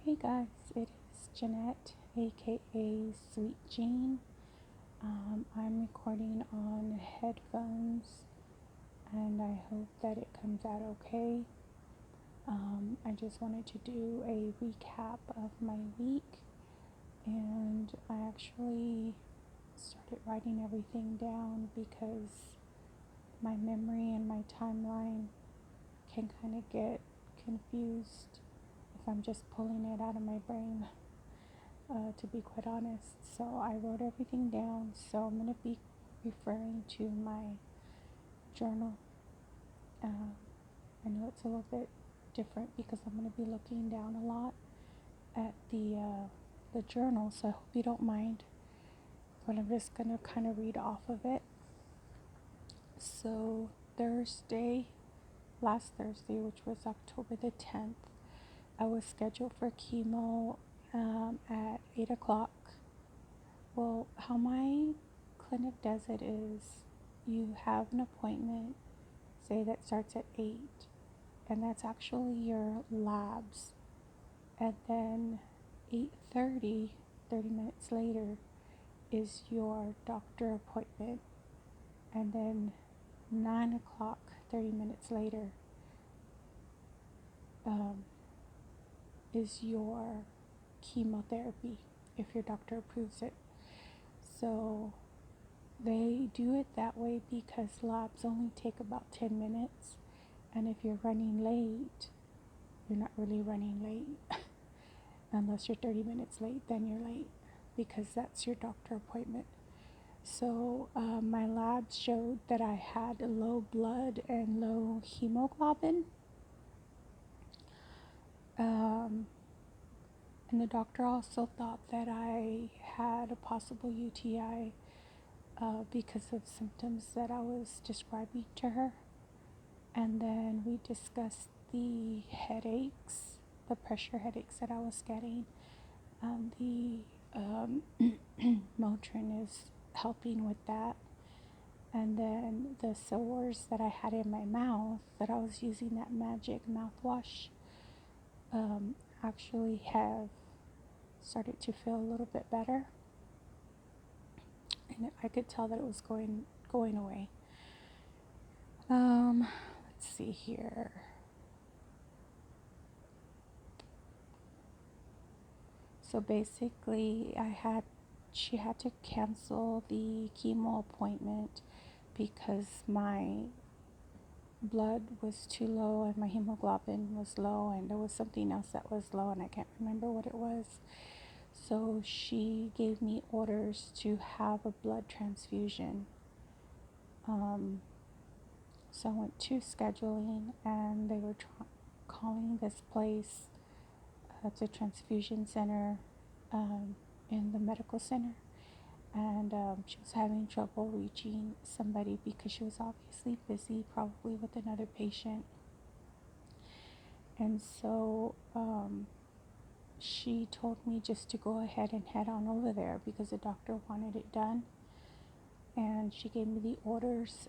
Hey guys, it is Jeannette, aka SweetJean. I'm recording on headphones and I hope that it comes out okay. I just wanted to do a recap of my week, and I actually started writing everything down because my memory and my timeline can kind of get confused if I'm just pulling it out of my brain. To be quite honest. So I wrote everything down. So I'm going to be referring to my journal. I know it's a little bit different because I'm going to be looking down a lot at the journal. So I hope you don't mind. But I'm just going to kind of read off of it. So last Thursday, which was October the 10th, I was scheduled for chemo at 8 o'clock. Well, how my clinic does it is you have an appointment, say that starts at 8, and that's actually your labs. And then 8:30, 30 minutes later, is your doctor appointment. And then 9 o'clock, 30 minutes later, is your chemotherapy, if your doctor approves it. So they do it that way because labs only take about 10 minutes. And if you're running late, you're not really running late. Unless you're 30 minutes late, then you're late because that's your doctor appointment. So my labs showed that I had low blood and low hemoglobin. And the doctor also thought that I had a possible UTI because of symptoms that I was describing to her. And then we discussed the headaches, the pressure headaches that I was getting. The Motrin is helping with that. And then the sores that I had in my mouth, that I was using that magic mouthwash, actually have started to feel a little bit better. And I could tell that it was going away. Let's see here. So basically, she had to cancel the chemo appointment because my blood was too low and my hemoglobin was low, and there was something else that was low and I can't remember what it was. So she gave me orders to have a blood transfusion. So I went to scheduling, and they were calling this place. It's a transfusion center in the medical center. And she was having trouble reaching somebody because she was obviously busy, probably with another patient. And so she told me just to go ahead and head on over there because the doctor wanted it done. And she gave me the orders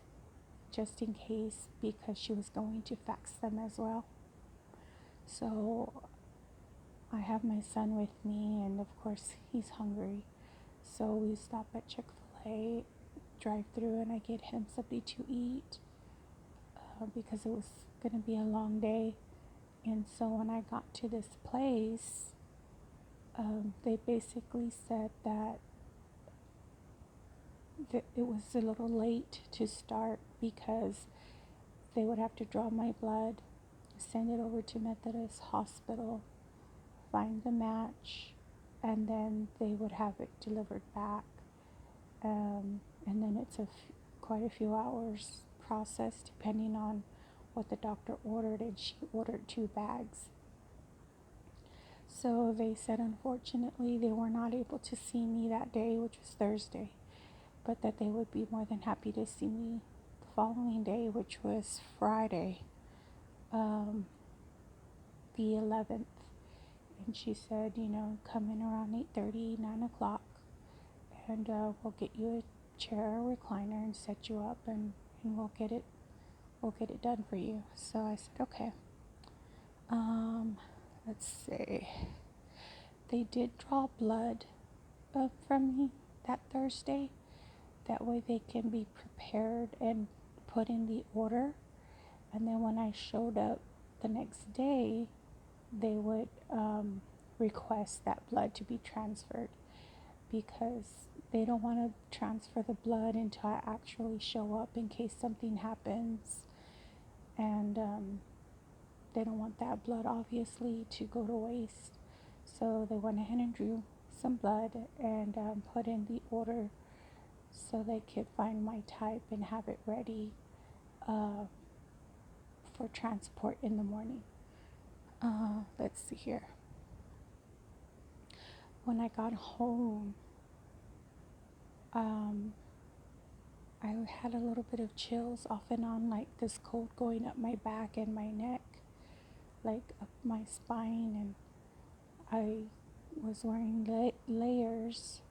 just in case because she was going to fax them as well. So I have my son with me, and of course he's hungry. So we stop at Chick-fil-A, drive through, and I get him something to eat because it was going to be a long day. And so when I got to this place, they basically said that it was a little late to start because they would have to draw my blood, send it over to Methodist Hospital, find the match, and then they would have it delivered back. And then it's quite a few hours process depending on what the doctor ordered, and she ordered 2 bags. So they said unfortunately they were not able to see me that day, which was Thursday, but that they would be more than happy to see me the following day, which was Friday, the 11th. And she said, come in around 8:30, 9 o'clock, and we'll get you a chair or recliner and set you up, and we'll get it done for you. So I said, okay. Let's see. they did draw blood from me that Thursday. That way they can be prepared and put in the order. And then when I showed up the next day, they would request that blood to be transferred, because they don't want to transfer the blood until I actually show up in case something happens. And they don't want that blood, obviously, to go to waste. So they went ahead and drew some blood and put in the order so they could find my type and have it ready for transport in the morning. Let's see here. When I got home, I had a little bit of chills off and on, like this cold going up my back and my neck, like up my spine, and I was wearing layers,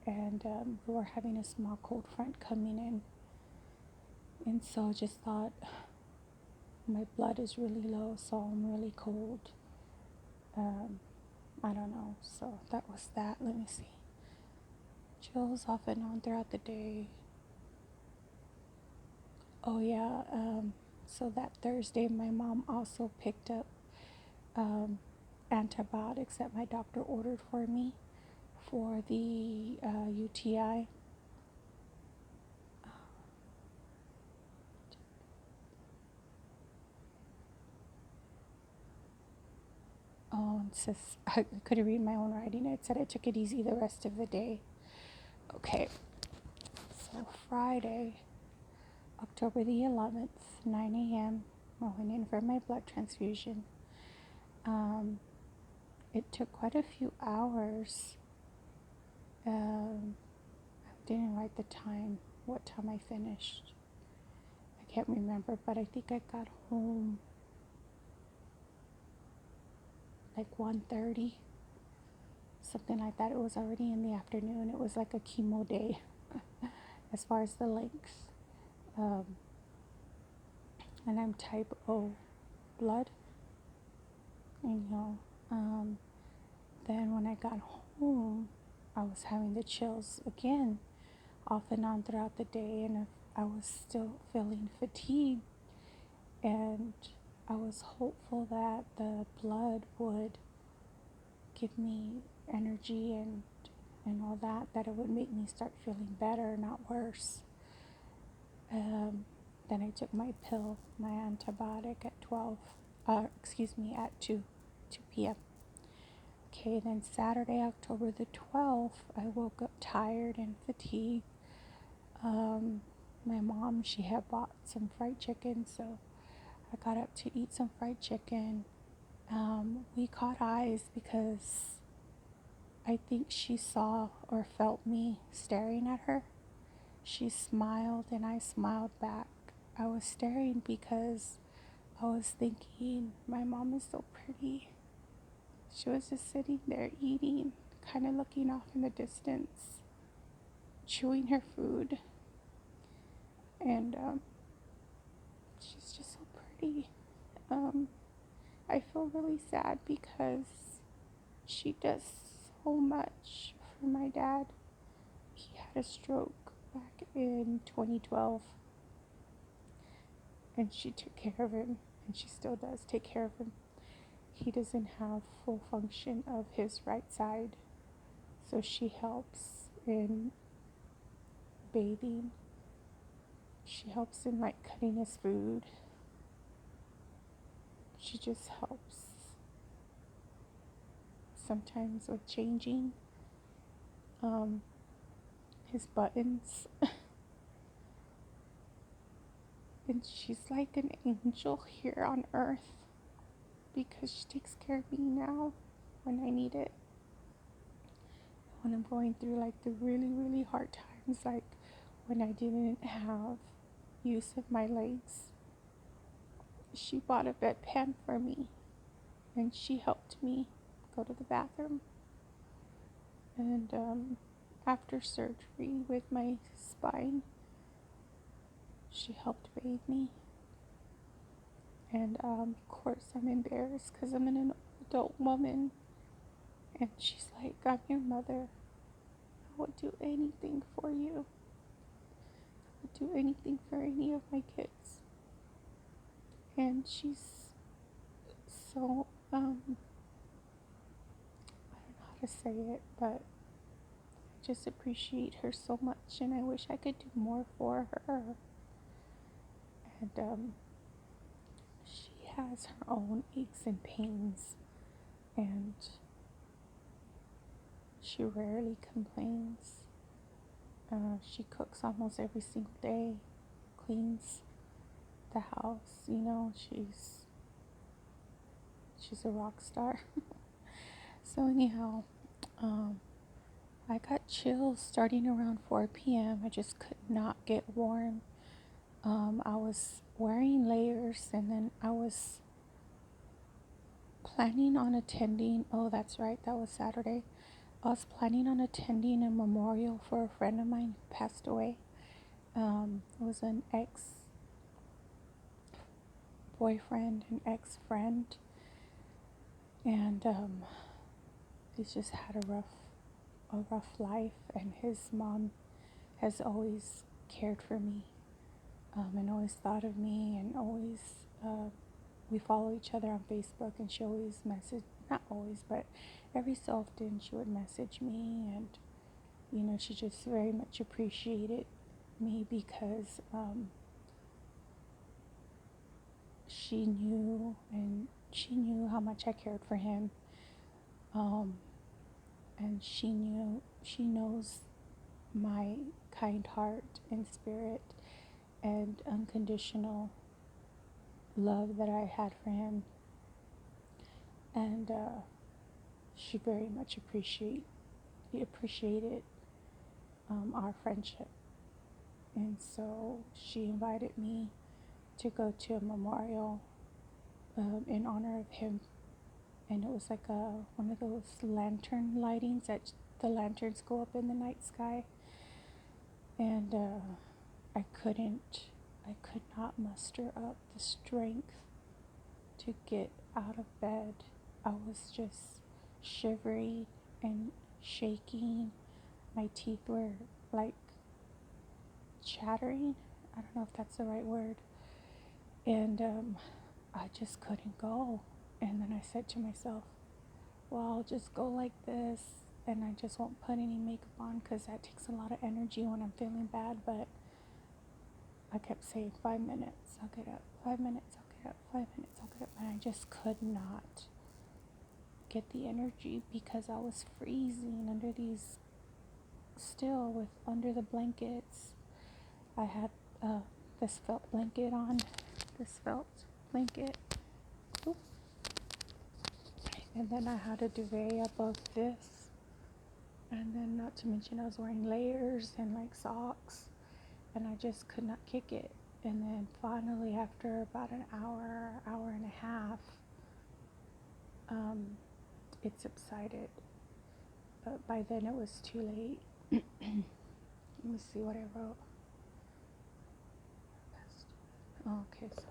and we were having a small cold front coming in, and so I just thought my blood is really low, so I'm really cold. I don't know, so that was that. Let me see. Chills off and on throughout the day. Oh yeah, so that Thursday my mom also picked up antibiotics that my doctor ordered for me for the UTI. Oh, it says, I couldn't read my own writing. It said I took it easy the rest of the day. Okay, so Friday, October the 11th, 9 a.m., I went in for my blood transfusion. It took quite a few hours. I didn't write the time, what time I finished. I can't remember, but I think I got home like 1:30, something like that. It was already in the afternoon. It was like a chemo day as far as the length. And I'm type O blood. Anyhow, then when I got home, I was having the chills again, off and on throughout the day, and I was still feeling fatigued, and I was hopeful that the blood would give me energy and all that it would make me start feeling better, not worse. Then I took my pill, my antibiotic at at 2 p.m. Okay, then Saturday, October the 12th, I woke up tired and fatigued. My mom, she had bought some fried chicken, so I got up to eat some fried chicken. We caught eyes because I think she saw or felt me staring at her. She smiled and I smiled back. I was staring because I was thinking, my mom is so pretty. She was just sitting there eating, kind of looking off in the distance, chewing her food. And she's just so pretty. I feel really sad because she does so much for my dad. He had a stroke back in 2012, and she took care of him, and she still does take care of him. He doesn't have full function of his right side, so she helps in bathing. She helps in like cutting his food. She just helps sometimes with changing his buttons. And she's like an angel here on earth because she takes care of me now when I need it. When I'm going through like the really, really hard times, like when I didn't have use of my legs, she bought a bedpan for me and she helped me go to the bathroom. And after surgery with my spine, she helped bathe me. And of course I'm embarrassed because I'm an adult woman And she's like, I'm your mother. I would do anything for you. I would do anything for any of my kids. And she's so, I don't know how to say it, but I just appreciate her so much, and I wish I could do more for her. And she has her own aches and pains, and she rarely complains. She cooks almost every single day, cleans the house. She's a rock star. So anyhow, I got chills starting around 4 p.m. I just could not get warm. I was wearing layers, and then I was planning on attending. Oh, that's right, that was Saturday. I was planning on attending a memorial for a friend of mine who passed away. It was an ex-boyfriend, an ex-friend, and he's just had a rough life, and his mom has always cared for me, and always thought of me, and always, we follow each other on Facebook, and she always not always, but every so often she would message me, and she just very much appreciated me because she knew how much I cared for him, and she knows my kind heart and spirit and unconditional love that I had for him, and she very much appreciated our friendship. And so she invited me to go to a memorial in honor of him, and it was like one of those lantern lightings that the lanterns go up in the night sky, and I could not muster up the strength to get out of bed. I was just shivery and shaking. My teeth were like chattering. I don't know if that's the right word. And I just couldn't go. And then I said to myself, well, I'll just go like this, and I just won't put any makeup on because that takes a lot of energy when I'm feeling bad. But I kept saying 5 minutes, I'll get up, 5 minutes, I'll get up, 5 minutes, I'll get up. And I just could not get the energy because I was freezing under the blankets. I had this felt blanket on, Oop. And then I had a duvet above this, and then not to mention I was wearing layers and like socks, and I just could not kick it. And then finally, after about an hour and a half, it subsided, but by then it was too late. Let me see what I wrote. Okay, so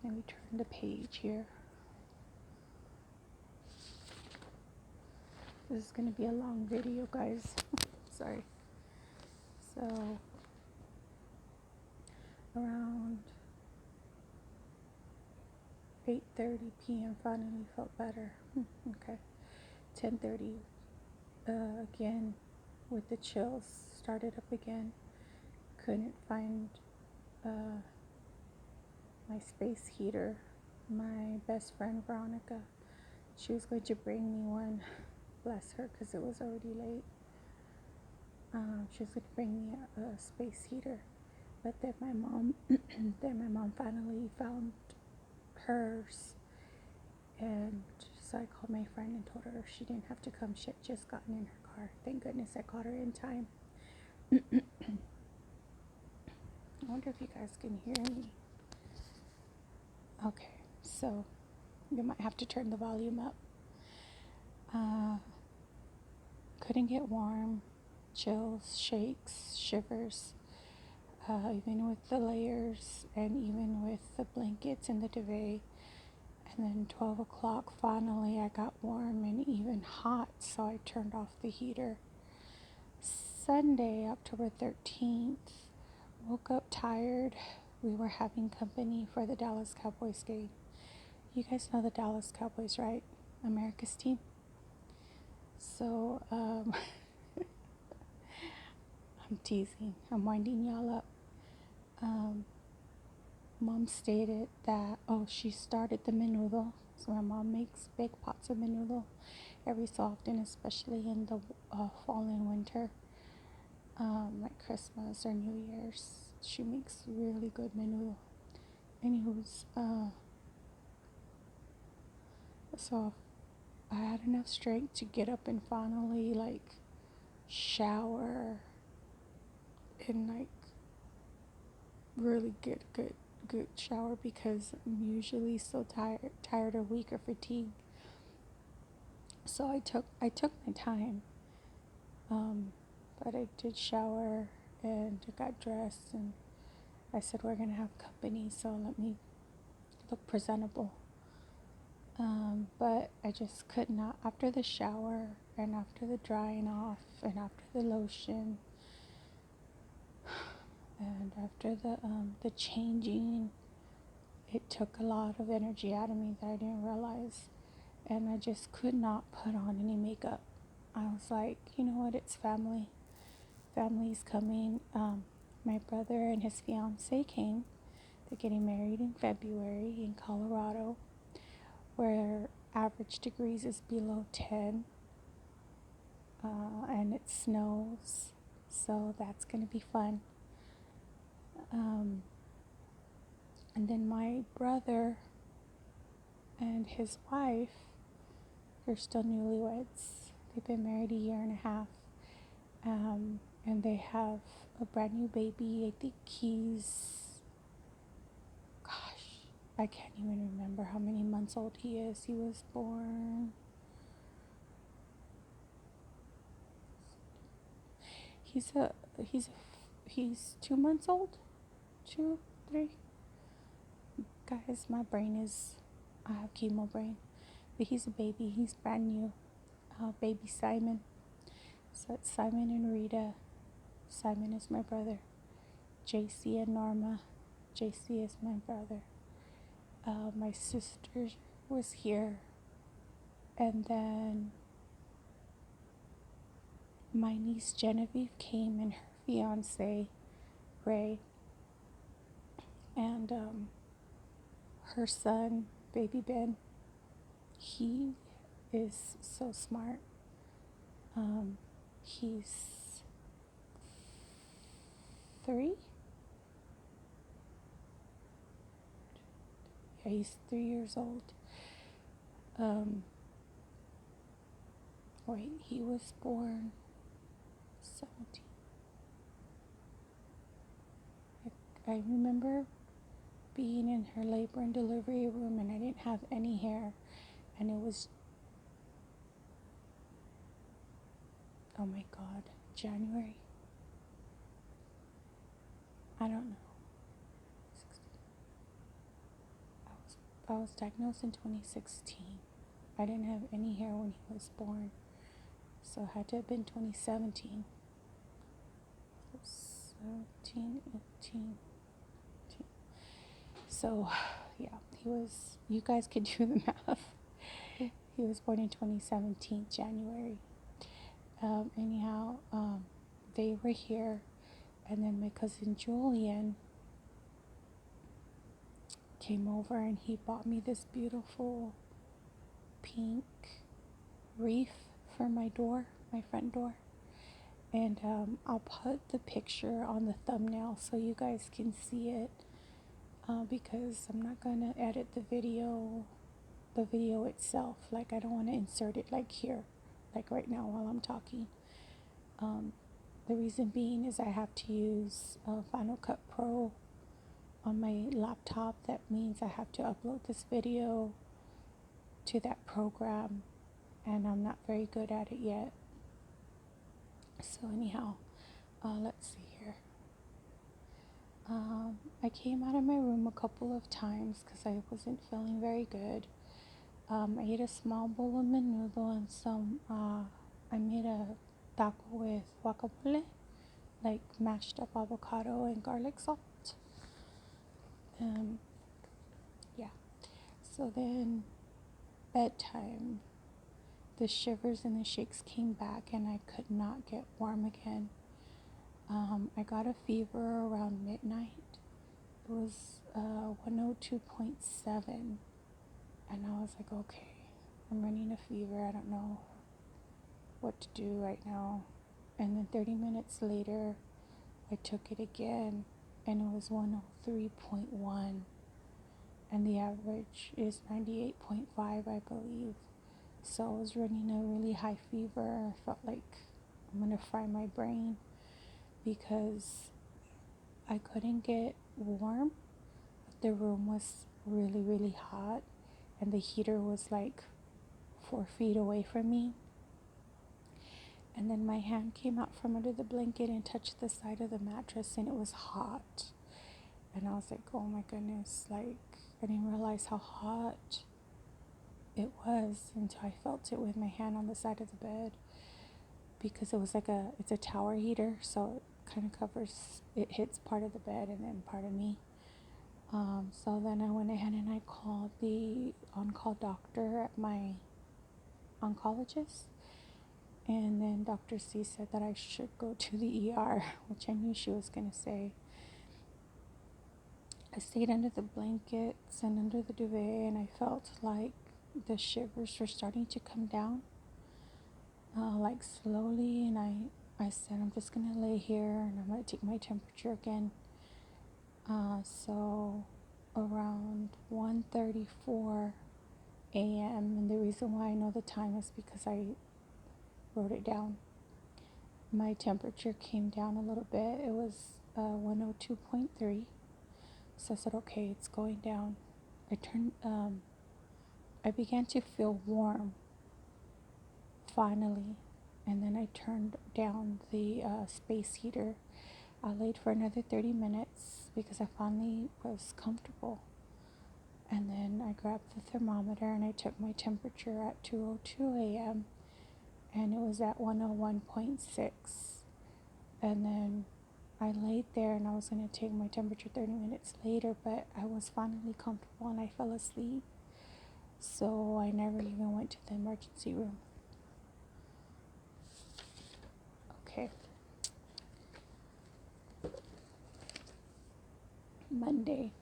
let me turn the page here. This is going to be a long video, guys. Sorry. So, around 8:30 p.m. finally felt better. Okay. 10:30, again, with the chills, started up again. Couldn't find my space heater. My best friend, Veronica, she was going to bring me one. Bless her, because it was already late. She was going to bring me a space heater, but then my mom finally found hers, and so I called my friend and told her she didn't have to come. She had just gotten in her car. Thank goodness I caught her in time. I wonder if you guys can hear me. Okay, so you might have to turn the volume up. Couldn't get warm, chills, shakes, shivers, even with the layers and even with the blankets and the duvet. And And then 12 o'clock, finally I got warm and even hot, so I turned off the heater. Sunday, October 13th, woke up tired. We were having company for the Dallas Cowboys game. You guys know the Dallas Cowboys, right? America's team. So, I'm teasing. I'm winding y'all up. Mom stated that, she started the menudo. So my mom makes big pots of menudo every so often, especially in the fall and winter, like Christmas or New Year's. She makes really good menudo. Anywho's, so I had enough strength to get up and finally shower and really get good shower, because I'm usually so tired or weak or fatigued. So I took my time, but I did shower and got dressed, and I said we're gonna have company, so let me look presentable. But I just could not, after the shower and after the drying off and after the lotion and after the changing, it took a lot of energy out of me that I didn't realize, and I just could not put on any makeup. I was like, you know what, it's family. Family's coming. My brother and his fiance came. They're getting married in February in Colorado, where average degrees is below 10, and it snows, so that's going to be fun. And then my brother and his wife, they're still newlyweds. They've been married a year and a half, and they have a brand new baby. I think I can't even remember how many months old he is. He was born, he's 2 months old, 2, 3. Guys, my brain is, I have chemo brain, but he's a baby. He's brand new, baby Simon. So it's Simon and Rita. Simon is my brother. JC and Norma. JC is my brother. My sister was here, and then my niece Genevieve came, and her fiance Ray, and her son baby Ben. He is so smart. He's 3. Yeah, he's 3 years old. He was born 17. I remember being in her labor and delivery room, and I didn't have any hair, and it was, oh my God, January? I don't know. I was diagnosed in 2016. I didn't have any hair when he was born, so it had to have been 2017. 17, 18. So, yeah, you guys could do the math. He was born in 2017, January. Anyhow, they were here, and then my cousin Julian came over, and he bought me this beautiful pink wreath for my door, my front door. And I'll put the picture on the thumbnail so you guys can see it, because I'm not gonna edit the video itself. I don't want to insert it here, right now while I'm talking. The reason being is I have to use Final Cut Pro on my laptop. That means I have to upload this video to that program, and I'm not very good at it yet. So anyhow, let's see here. I came out of my room a couple of times because I wasn't feeling very good. I ate a small bowl of menudo and some, I made a taco with guacamole, like mashed up avocado and garlic salt. Um, yeah. So then, bedtime, the shivers and the shakes came back, and I could not get warm again. I got a fever around midnight. It was 102.7, and I was like, okay, I'm running a fever. I don't know what to do right now. And then 30 minutes later, I took it again, and it was 103.1, and the average is 98.5, I believe. So I was running a really high fever. I felt like I'm gonna fry my brain because I couldn't get warm. The room was really, really hot, and the heater was like 4 feet away from me. And then my hand came out from under the blanket and touched the side of the mattress, and it was hot. And I was like, oh my goodness, like, I didn't realize how hot it was until I felt it with my hand on the side of the bed, because it was like it's a tower heater, so it kind of covers, it hits part of the bed and then part of me. So then I went ahead and I called the on-call doctor at my oncologist, and then Dr. C said that I should go to the ER, which I knew she was going to say. I stayed under the blankets and under the duvet, and I felt like the shivers were starting to come down, like slowly, and I said, I'm just going to lay here and I'm going to take my temperature again. So around 1:34 a.m., and the reason why I know the time is because I wrote it down. My temperature came down a little bit. It was 102.3. So I said, okay, it's going down. I began to feel warm finally, and then I turned down the space heater. I laid for another 30 minutes because I finally was comfortable. And then I grabbed the thermometer and I took my temperature at 2:02 a.m. and it was at 101.6. And then I laid there and I was going to take my temperature 30 minutes later, but I was finally comfortable and I fell asleep. So I never even went to the emergency room. Okay. Monday,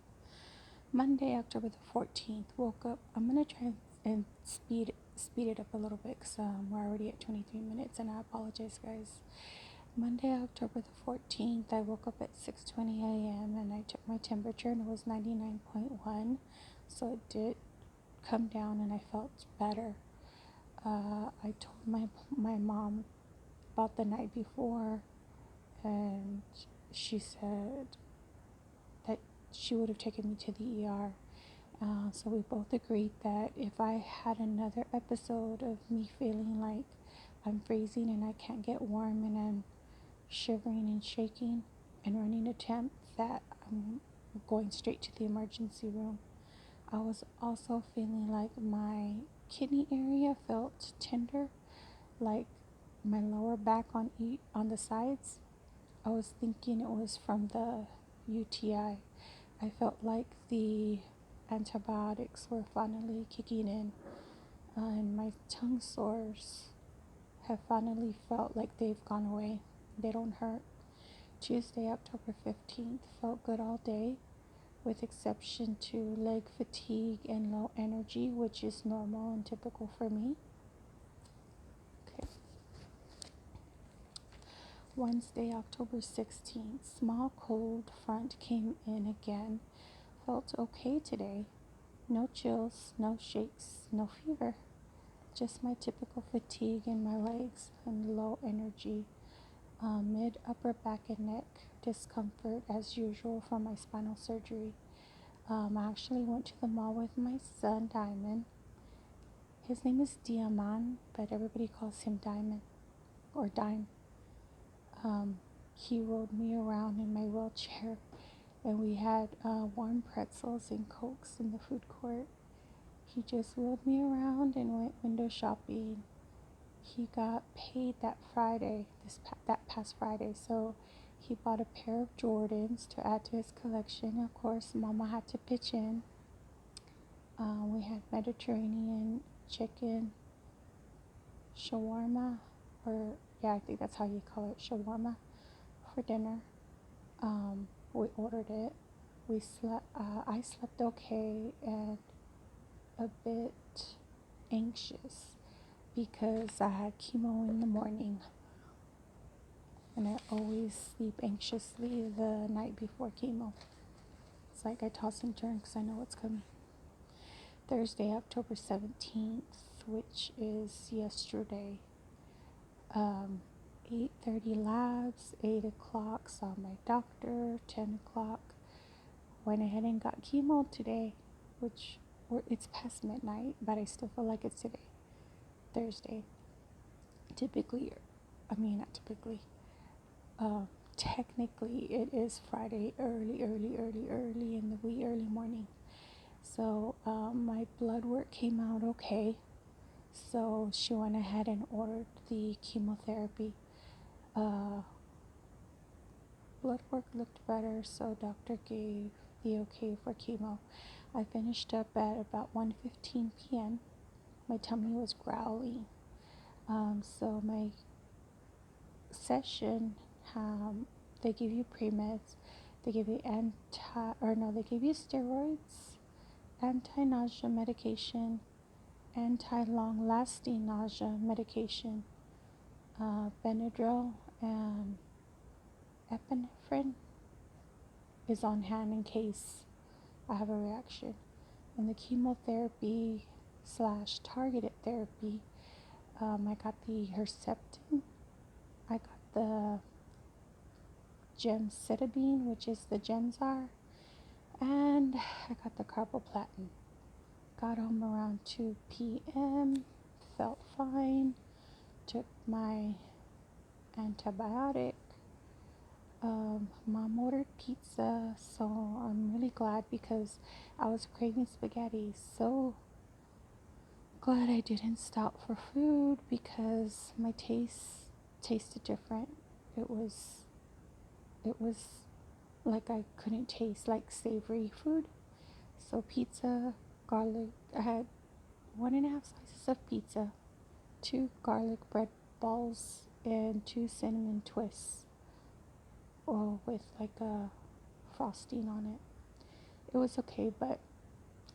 October the 14th, woke up. I'm going to try and speed it up a little bit because we're already at 23 minutes, and I apologize, guys. Monday, October the 14th, I woke up at 6:20 a.m. and I took my temperature and it was 99.1. So it did come down and I felt better. I told my mom about the night before, and she said that she would have taken me to the ER. So we both agreed that if I had another episode of me feeling like I'm freezing and I can't get warm and I'm shivering and shaking and running a temp, that I'm going straight to the emergency room. I was also feeling like my kidney area felt tender, like my lower back on the sides. I was thinking it was from the UTI. I felt like the antibiotics were finally kicking in, and my tongue sores have finally felt like they've gone away. They don't hurt. Tuesday, October 15th, felt good all day, with exception to leg fatigue and low energy, which is normal and typical for me. Okay. Wednesday, October 16th, small cold front came in again. Felt okay today. No chills, no shakes, no fever. Just my typical fatigue in my legs and low energy. Mid, upper back and neck discomfort as usual from my spinal surgery. I actually went to the mall with my son, Diamond. His name is Diamond, but everybody calls him Diamond or Dime. He rode me around in my wheelchair, and we had warm pretzels and Cokes in the food court. He just wheeled me around and went window shopping. He got paid that Friday, that past Friday, so he bought a pair of Jordans to add to his collection. Of course, Mama had to pitch in. We had Mediterranean chicken shawarma, or yeah, I think that's how you call it, shawarma, for dinner. We ordered it. We slept. I slept okay and a bit anxious because I had chemo in the morning, and I always sleep anxiously the night before chemo. It's like I toss and turn because I know what's coming. Thursday, October 17th, which is yesterday. 8:30 labs, 8 o'clock saw my doctor, 10 o'clock went ahead and got chemo today, which it's past midnight, but I still feel like it's today, Thursday. Not typically, technically it is Friday, early in the wee early morning. So my blood work came out okay, so she went ahead and ordered the chemotherapy. Blood work looked better, so doctor gave the okay for chemo. I finished up at about 1:15 p.m. My tummy was growling. So my session, they give you pre-meds, they give you they give you steroids, anti-nausea medication, anti-long-lasting nausea medication, Benadryl, and epinephrine is on hand in case I have a reaction. And the chemotherapy / targeted therapy, I got the Herceptin, I got the gemcitabine, which is the Gemzar, and I got the carboplatin. Got home around 2 p.m., felt fine, took my antibiotic. Mom ordered pizza, so I'm really glad because I was craving spaghetti. So glad I didn't stop for food because my taste tasted different. It was like I couldn't taste like savory food. So pizza, garlic. I had 1.5 slices of pizza, 2 garlic bread balls, and 2 cinnamon twists, with like a frosting on it. It was okay, but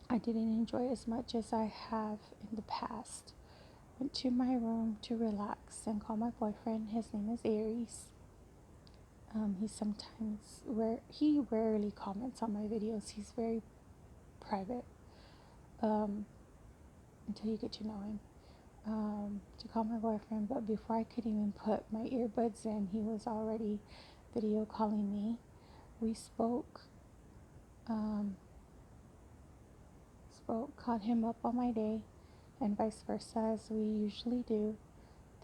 I didn't enjoy it as much as I have in the past. Went to my room to relax and call my boyfriend. His name is Aries. He rarely comments on my videos. He's very private, until you get to know him. To call my boyfriend, but before I could even put my earbuds in, he was already video calling me. We spoke, caught him up on my day, and vice versa, as we usually do.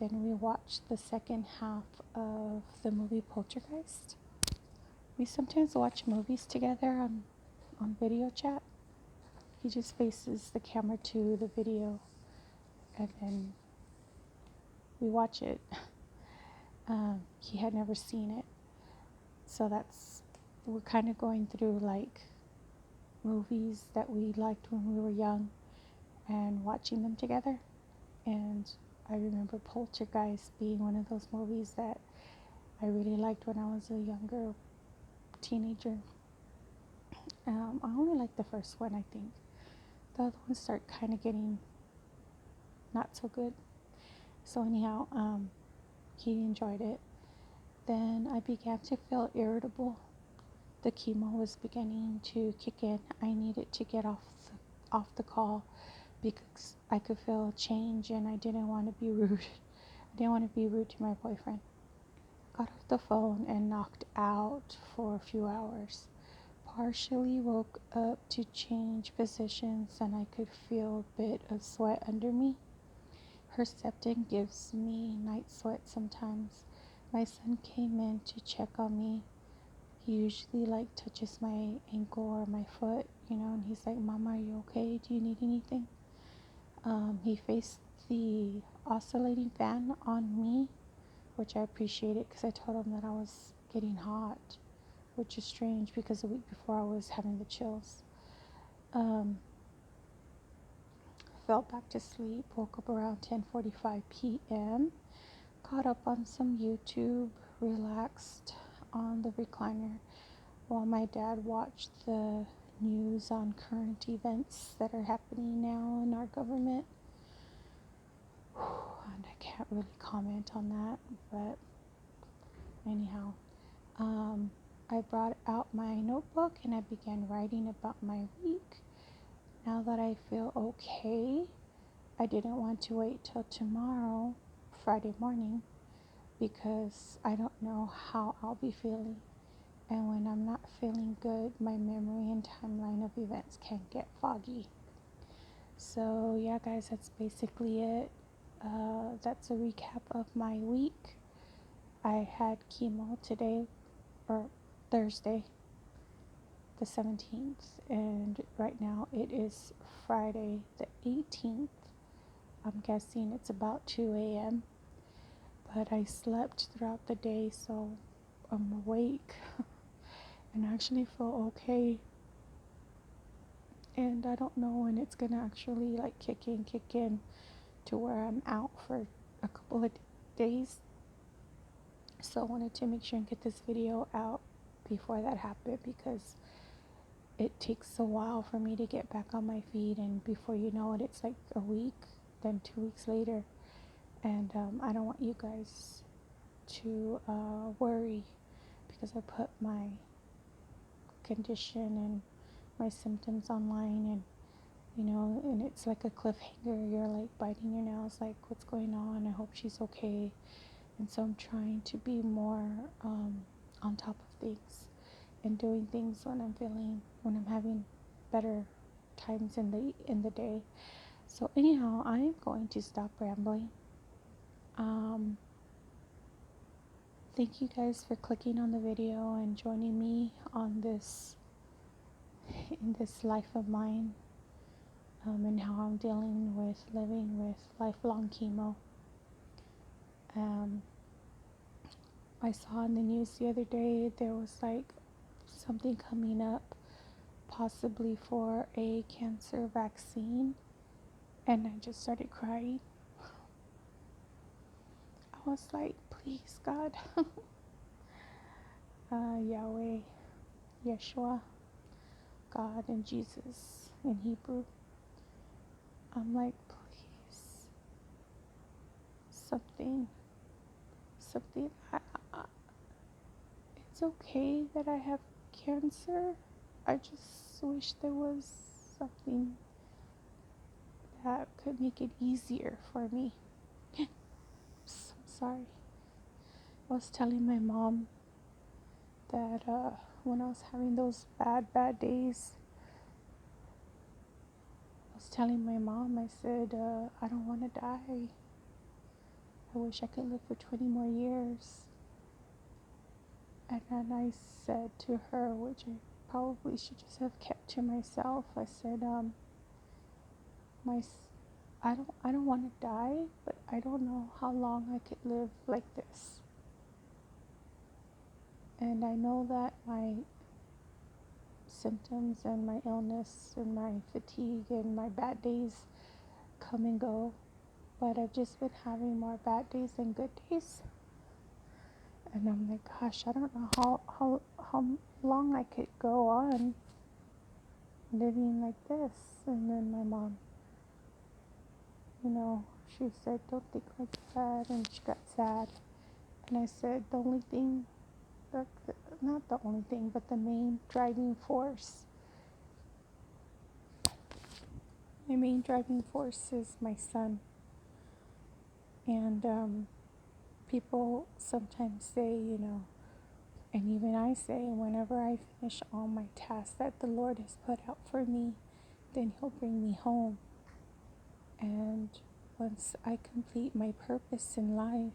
Then we watched the second half of the movie Poltergeist. We sometimes watch movies together on video chat. He just faces the camera to the video, and then we watch it. He had never seen it, so we're kind of going through like movies that we liked when we were young and watching them together. And I remember Poltergeist being one of those movies that I really liked when I was a younger teenager. I only liked the first one, I think. The other ones start kind of getting not so good. So anyhow, he enjoyed it. Then I began to feel irritable. The chemo was beginning to kick in. I needed to get off the call because I could feel a change, and I didn't want to be rude. I didn't want to be rude to my boyfriend. Got off the phone and knocked out for a few hours. Partially woke up to change positions, and I could feel a bit of sweat under me. Herceptin gives me night sweat sometimes. My son came in to check on me. He usually touches my ankle or my foot, and he's like, "Mama, are you okay? Do you need anything?" He faced the oscillating fan on me, which I appreciated because I told him that I was getting hot, which is strange because the week before I was having the chills. Fell back to sleep, woke up around 10:45 p.m., caught up on some YouTube, relaxed on the recliner while my dad watched the news on current events that are happening now in our government. And I can't really comment on that, but anyhow, I brought out my notebook and I began writing about my week. Now that I feel okay, I didn't want to wait till tomorrow, Friday morning, because I don't know how I'll be feeling. And when I'm not feeling good, my memory and timeline of events can get foggy. So yeah, guys, that's basically it. That's a recap of my week. I had chemo today, or Thursday, the 17th, and right now it is Friday the 18th. I'm guessing it's about 2 a.m. But I slept throughout the day, so I'm awake and I actually feel okay. And I don't know when it's gonna actually like kick in to where I'm out for a couple of days. So I wanted to make sure and get this video out before that happened, because it takes a while for me to get back on my feet, and before you know it, it's like a week, then 2 weeks later. And I don't want you guys to worry, because I put my condition and my symptoms online, and it's like a cliffhanger. You're like biting your nails, like, what's going on? I hope she's okay. And so I'm trying to be more on top of things and doing things when I'm having better times in the day. So anyhow, I'm going to stop rambling. Thank you guys for clicking on the video and joining me on this in this life of mine, and how I'm dealing with living with lifelong chemo. I saw in the news the other day there was like something coming up possibly for a cancer vaccine, and I just started crying. I was like, please God, Yahweh, Yeshua, God, and Jesus in Hebrew. I'm like, please, something. It's okay that I have cancer. I just wish there was something that could make it easier for me. I'm sorry. I was telling my mom that when I was having those bad days, I was telling my mom, I said, I don't want to die. I wish I could live for 20 more years. And then I said to her, which I probably should just have kept to myself, I said, I don't want to die, but I don't know how long I could live like this. And I know that my symptoms and my illness and my fatigue and my bad days come and go, but I've just been having more bad days than good days. And I'm like, gosh, I don't know how long I could go on living like this. And then my mom, she said, don't think like that, and she got sad. And I said, the only thing, not the only thing, but the main driving force, my main driving force is my son. And people sometimes say, and even I say, whenever I finish all my tasks that the Lord has put out for me, then He'll bring me home. And once I complete my purpose in life,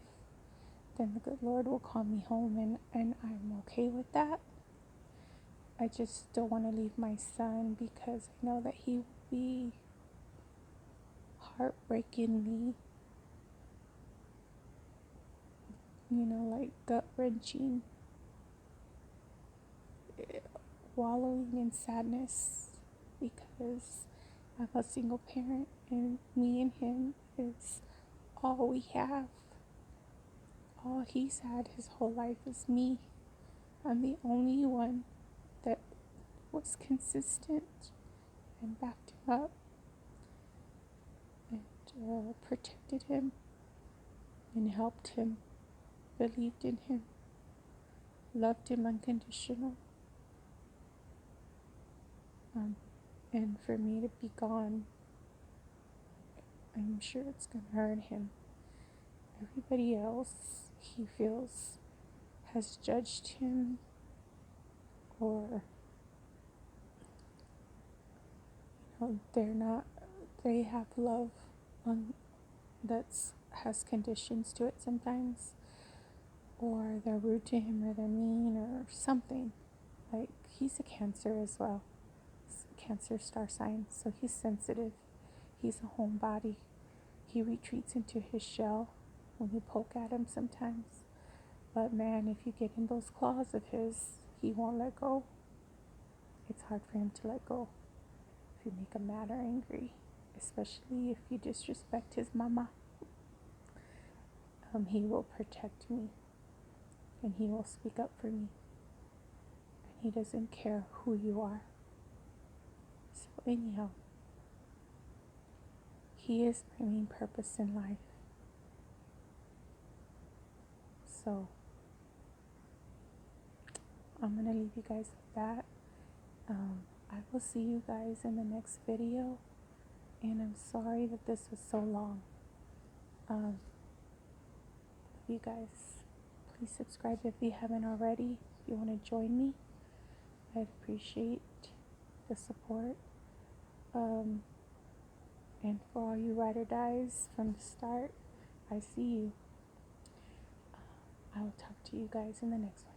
then the good Lord will call me home, and I'm okay with that. I just don't want to leave my son, because I know that he will be heartbreakingly, like gut-wrenching, wallowing in sadness because I'm a single parent and me and him is all we have. All he's had his whole life is me. I'm the only one that was consistent and backed him up and protected him and helped him, believed in him, loved him unconditional. And for me to be gone, I'm sure it's going to hurt him. Everybody else, he feels, has judged him or, they have love that's has conditions to it sometimes, or they're rude to him, or they're mean, or something. Like, he's a Cancer as well. He's a Cancer star sign, so he's sensitive. He's a homebody. He retreats into his shell when you poke at him sometimes. But man, if you get in those claws of his, he won't let go. It's hard for him to let go if you make him mad or angry, especially if you disrespect his mama. He will protect me, and he will speak up for me, and he doesn't care who you are. So anyhow, he is my main purpose in life. So I'm gonna leave you guys with that. I will see you guys in the next video, and I'm sorry that this was so long. Love you guys. Please subscribe if you haven't already. If you want to join me, I'd appreciate the support. And for all you ride or dies from the start, I see you. I will talk to you guys in the next one.